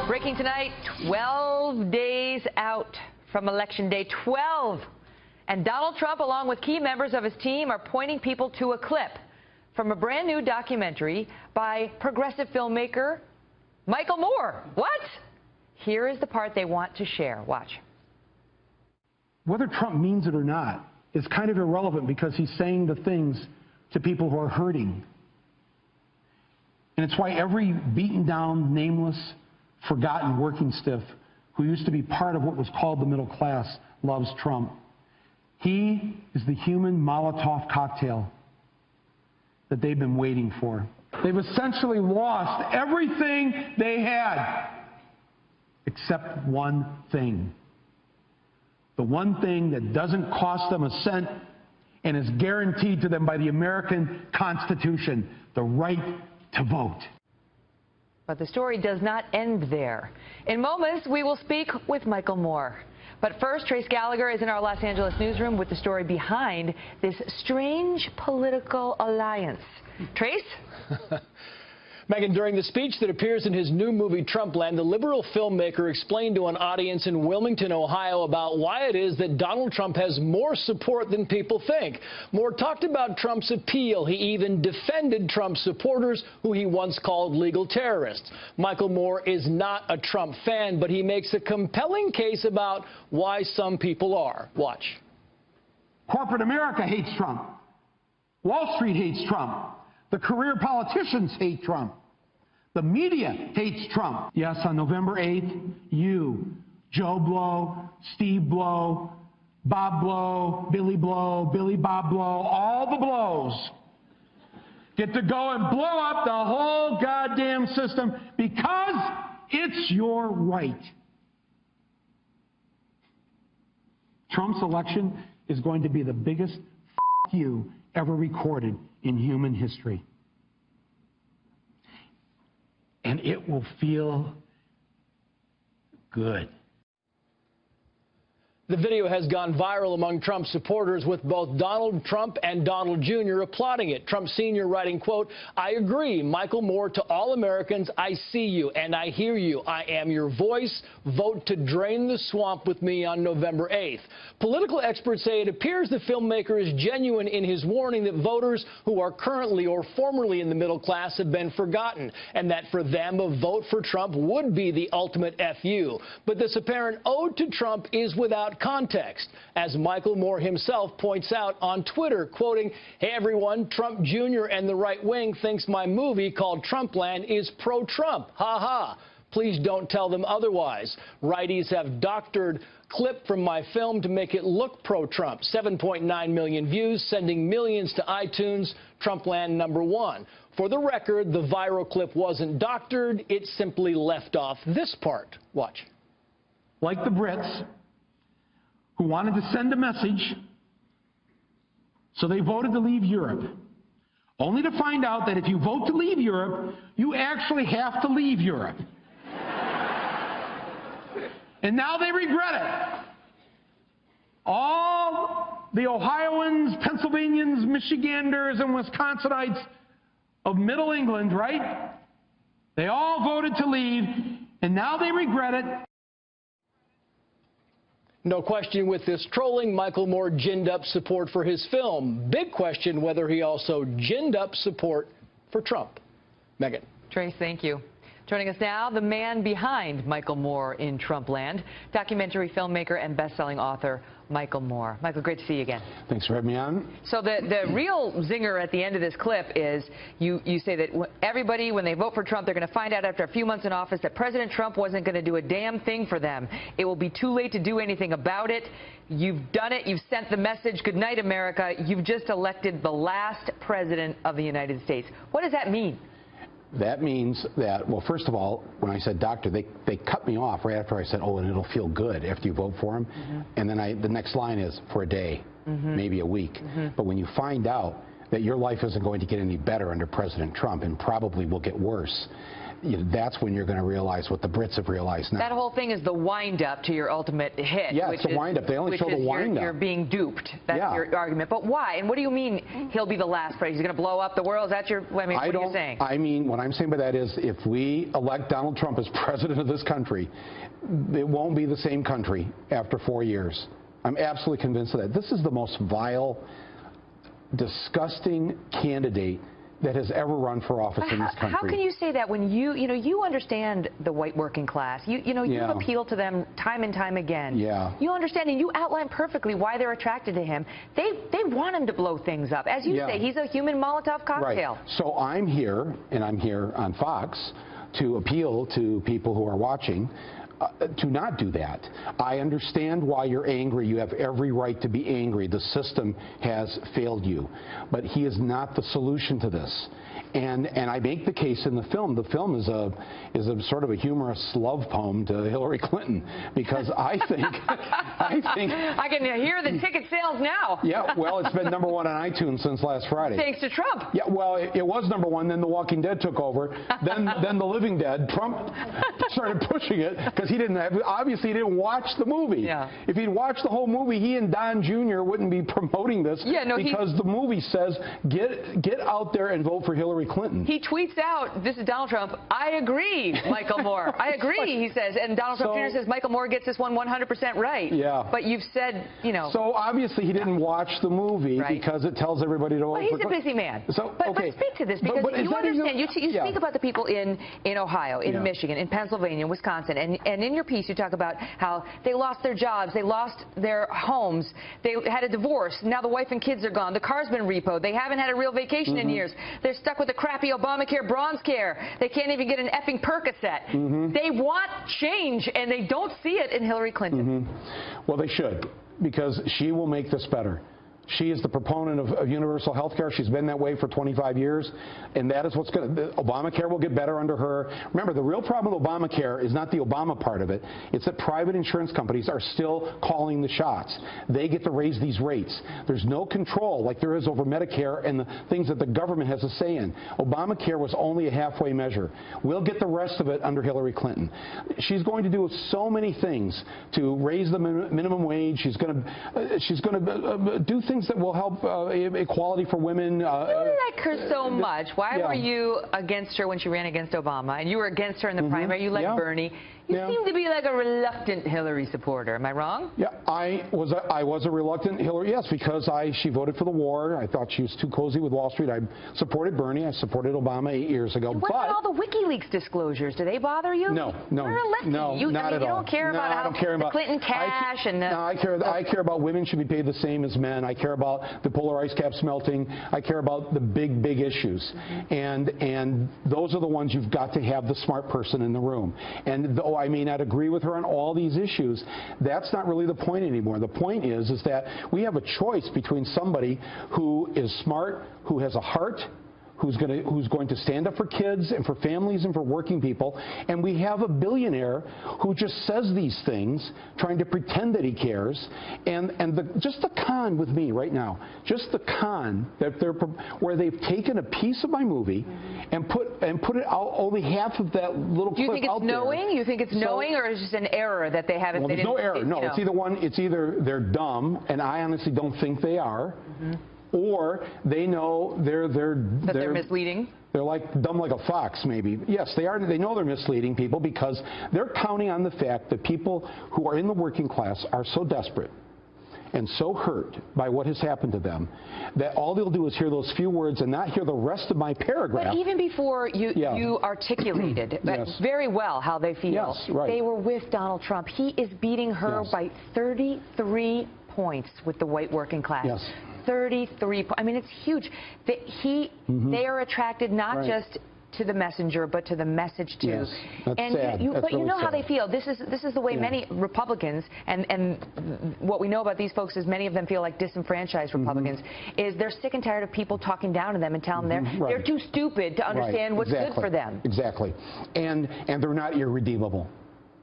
Breaking tonight, 12 days out from Election Day. 12! And Donald Trump, along with key members of his team, are pointing people to a clip from a brand new documentary by progressive filmmaker Micheal Moore. What? Here is the part they want to share. Watch. Whether Trump means it or not is kind of irrelevant because he's saying the things to people who are hurting. And it's why every beaten down, nameless, forgotten working stiff who used to be part of what was called the middle class loves Trump. He is the human Molotov cocktail that they've been waiting for. They've essentially lost everything they had except one thing. The one thing that doesn't cost them a cent and is guaranteed to them by the American Constitution, the right to vote. But the story does not end there. In moments, we will speak with Micheal Moore. But first, Trace Gallagher is in our Los Angeles newsroom with the story behind this strange political alliance. Trace? Megan, during the speech that appears in his new movie, Trumpland, the liberal filmmaker explained to an audience in Wilmington, Ohio, about why it is that Donald Trump has more support than people think. Moore talked about Trump's appeal. He even defended Trump supporters, who he once called legal terrorists. Micheal Moore is not a Trump fan, but he makes a compelling case about why some people are. Watch. Corporate America hates Trump. Wall Street hates Trump. The career politicians hate Trump. The media hates Trump. Yes, on November 8th, you, Joe Blow, Steve Blow, Bob Blow, Billy Bob Blow, all the blows get to go and blow up the whole goddamn system because it's your right. Trump's election is going to be the biggest f*** you ever recorded in human history. And it will feel good. The video has gone viral among Trump supporters, with both Donald Trump and Donald Jr. applauding it. Trump Sr. writing, quote, "I agree, Micheal Moore, to all Americans, I see you and I hear you. I am your voice. Vote to drain the swamp with me on November 8th. Political experts say it appears the filmmaker is genuine in his warning that voters who are currently or formerly in the middle class have been forgotten, and that for them a vote for Trump would be the ultimate FU. But this apparent ode to Trump is without context, as Micheal Moore himself points out on Twitter, quoting, "Hey everyone, Trump Jr. and the right wing thinks my movie called Trumpland is pro-Trump. Ha ha. Please don't tell them otherwise. Righties have doctored clip from my film to make it look pro-Trump. 7.9 million views, sending millions to iTunes. Trumpland #1. For the record, the viral clip wasn't doctored. It simply left off this part. Watch." Like the Brits, who wanted to send a message, so they voted to leave Europe, only to find out that if you vote to leave Europe, you actually have to leave Europe. And now they regret it. All the Ohioans, Pennsylvanians, Michiganders, and Wisconsinites of Middle England, right? They all voted to leave, and now they regret it. No question with this trolling, Micheal Moore ginned up support for his film. Big question whether he also ginned up support for Trump. Megan. Trace, thank you. Joining us now, the man behind Micheal Moore in Trumpland, documentary filmmaker and best-selling author Micheal Moore. Micheal, great to see you again. Thanks for having me on. So the real zinger at the end of this clip is you say that everybody, when they vote for Trump, they're going to find out after a few months in office that President Trump wasn't going to do a damn thing for them. It will be too late to do anything about it. You've done it. You've sent the message. Good night, America. You've just elected the last president of the United States. What does that mean? That means that, well, first of all, when I said doctor, they cut me off right after I said, oh, and it'll feel good after you vote for him. And then the next line is for a day, maybe a week. But when you find out that your life isn't going to get any better under President Trump and probably will get worse, that's when you're going to realize what the Brits have realized now. That whole thing is the wind-up to your ultimate hit. Yeah, it's the wind-up. They only show the wind-up. You're being duped. That's your argument. But why? And what do you mean he'll be the last president? He's going to blow up the world? Is that your, what are you saying? I mean, what I'm saying by that is if we elect Donald Trump as president of this country, it won't be the same country after 4 years. I'm absolutely convinced of that. This is the most vile, disgusting candidate that has ever run for office in this country. How can you say that when you understand the white working class? You appeal to them time and time again. Yeah. You understand, and you outline perfectly why they're attracted to him. They want him to blow things up. As you say, he's a human Molotov cocktail. Right. So I'm here, and I'm here on Fox, to appeal to people who are watching to not do that. I understand why you're angry. You have every right to be angry. The system has failed you. But he is not the solution to this. And I make the case in the film. The film is a sort of a humorous love poem to Hillary Clinton, because I think I can hear the ticket sales now. Yeah, well, it's been #1 on iTunes since last Friday. Thanks to Trump. Yeah, well, it was #1. Then The Walking Dead took over. Then The Living Dead. Trump started pushing it because obviously he didn't watch the movie. Yeah. If he'd watched the whole movie, he and Don Jr. wouldn't be promoting this. Yeah, no, because the movie says get out there and vote for Hillary Clinton. He tweets out, this is Donald Trump, I agree, Michael Moore. I agree, he says. And Donald Trump Jr. says, Michael Moore gets this one 100% right. Yeah. But you've said, So obviously he didn't watch the movie because it tells everybody to vote for Clinton. Well, he's a busy man. So, but speak to this, because you understand, you speak about the people in Ohio, in Michigan, in Pennsylvania, Wisconsin, and in your piece you talk about how they lost their jobs, they lost their homes, they had a divorce, now the wife and kids are gone, the car's been repoed, they haven't had a real vacation in years, they're stuck with the crappy Obamacare bronze care. They can't even get an effing Percocet. They want change, and they don't see it in Hillary Clinton. Well, they should, because she will make this better. She is the proponent of universal health care. She's been that way for 25 years, and that is what's going to... Obamacare will get better under her. Remember, the real problem with Obamacare is not the Obama part of it. It's that private insurance companies are still calling the shots. They get to raise these rates. There's no control like there is over Medicare and the things that the government has a say in. Obamacare was only a halfway measure. We'll get the rest of it under Hillary Clinton. She's going to do so many things to raise the minimum wage. She's going to do things that will help equality for women. You like her so much. Why were you against her when she ran against Obama? And you were against her in the primary. You like Bernie. You seem to be like a reluctant Hillary supporter. Am I wrong? Yeah, I was a reluctant Hillary, yes, because she voted for the war. I thought she was too cozy with Wall Street. I supported Bernie. I supported Obama 8 years ago. What about all the WikiLeaks disclosures? Do they bother you? No. You're a lefty. Not at all. You don't care about the Clinton cash and... No, I care about women should be paid the same as men. I care about the polar ice caps melting. I care about the big issues. And those are the ones you've got to have the smart person in the room. And though I may not agree with her on all these issues, that's not really the point anymore. The point is that we have a choice between somebody who is smart, who has a heart, who's going to stand up for kids and for families and for working people, and we have a billionaire who just says these things, trying to pretend that he cares, and just the con with me right now, just the con that where they've taken a piece of my movie and put it out, only half of that little clip out there. Do you think it's knowing? You think it's knowing, or is it just an error that they haven't? Well, there's no error. No, it's either they're dumb, and I honestly don't think they are. Or they know they're misleading. They're like dumb like a fox, maybe. Yes, they are. They know they're misleading people because they're counting on the fact that people who are in the working class are so desperate and so hurt by what has happened to them that all they'll do is hear those few words and not hear the rest of my paragraph. But even before you articulated very well how they feel, they were with Donald Trump. He is beating her by 33 points with the white working class. 33. I mean, it's huge. They are attracted not just to the messenger, but to the message too. Yes, that's sad. But you know how they feel. This is the way many Republicans, and what we know about these folks is many of them feel like disenfranchised Republicans, is they're sick and tired of people talking down to them and telling them they're too stupid to understand what's good for them. Exactly. And they're not irredeemable.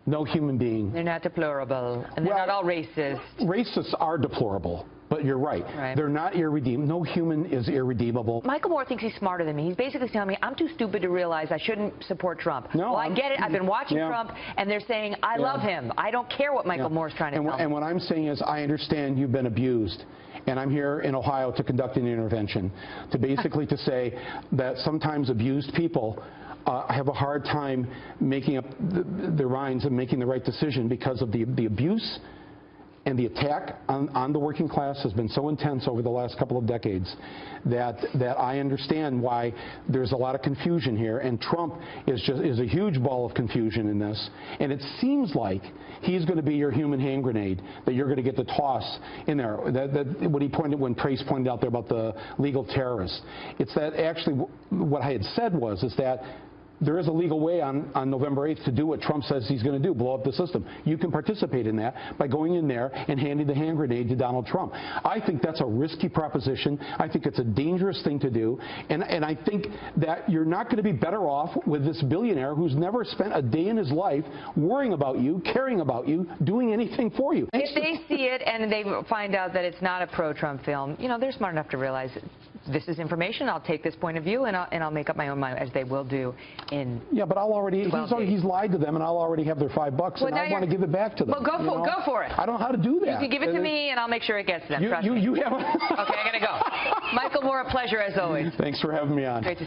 No human being. They're not deplorable, and they're not all racist. Racists are deplorable. But you're right. They're not irredeemable. No human is irredeemable. Michael Moore thinks he's smarter than me. He's basically telling me I'm too stupid to realize I shouldn't support Trump. No, well, I get it. I've been watching Trump, and they're saying I love him. I don't care what Michael Moore's trying to tell me. And what I'm saying is I understand you've been abused. And I'm here in Ohio to conduct an intervention, to basically to say that sometimes abused people have a hard time making up their minds and making the right decision because of the abuse and the attack on the working class has been so intense over the last couple of decades that I understand why there's a lot of confusion here. And Trump is a huge ball of confusion in this. And it seems like he's going to be your human hand grenade that you're going to get to toss in there. When Trace pointed out there about the legal terrorists, it's that actually what I had said is that there is a legal way on November 8th to do what Trump says he's going to do, blow up the system. You can participate in that by going in there and handing the hand grenade to Donald Trump. I think that's a risky proposition. I think it's a dangerous thing to do. And I think that you're not going to be better off with this billionaire who's never spent a day in his life worrying about you, caring about you, doing anything for you. If they see it and they find out that it's not a pro-Trump film, you know, they're smart enough to realize this is information. I'll take this point of view and I'll make up my own mind, as they will do in. Yeah, but he's lied to them, and I'll already have their $5, and I want to give it back to them. Well, go for it. I don't know how to do that. You can give it to me, and I'll make sure it gets to them. Trust me. You have. Okay, I gotta go. Michael Moore, a pleasure as always. Thanks for having me on. Great to see you.